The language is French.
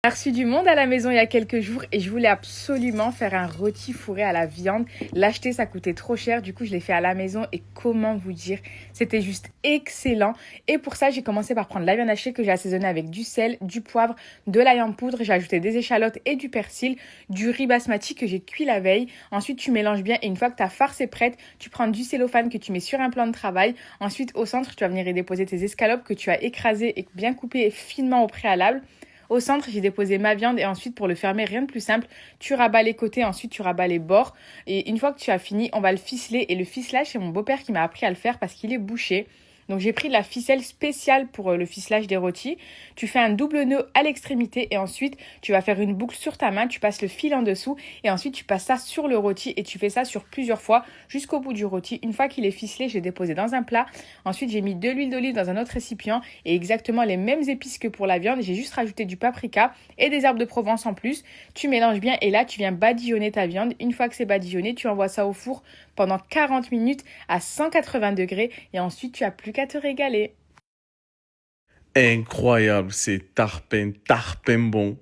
J'ai reçu du monde à la maison il y a quelques jours et je voulais absolument faire un rôti fourré à la viande. L'acheter, ça coûtait trop cher. Du coup, je l'ai fait à la maison et comment vous dire, c'était juste excellent. Et pour ça, j'ai commencé par prendre la viande hachée que j'ai assaisonnée avec du sel, du poivre, de l'ail en poudre. J'ai ajouté des échalotes et du persil, du riz basmati que j'ai cuit la veille. Ensuite, tu mélanges bien et une fois que ta farce est prête, tu prends du cellophane que tu mets sur un plan de travail. Ensuite, au centre, tu vas venir y déposer tes escalopes que tu as écrasées et bien coupées finement au préalable. Au centre, j'ai déposé ma viande et ensuite pour le fermer, rien de plus simple, tu rabats les côtés, ensuite tu rabats les bords et une fois que tu as fini, on va le ficeler et le ficelage, c'est mon beau-père qui m'a appris à le faire parce qu'il est boucher. Donc j'ai pris de la ficelle spéciale pour le ficelage des rôtis. Tu fais un double nœud à l'extrémité et ensuite tu vas faire une boucle sur ta main, tu passes le fil en dessous et ensuite tu passes ça sur le rôti et tu fais ça sur plusieurs fois jusqu'au bout du rôti. Une fois qu'il est ficelé, j'ai déposé dans un plat. Ensuite j'ai mis de l'huile d'olive dans un autre récipient et exactement les mêmes épices que pour la viande. J'ai juste rajouté du paprika et des herbes de Provence en plus. Tu mélanges bien et là tu viens badigeonner ta viande. Une fois que c'est badigeonné, tu envoies ça au four pendant 40 minutes à 180 degrés et ensuite tu as plus qu'à te régaler. Incroyable, c'est tarpin bon.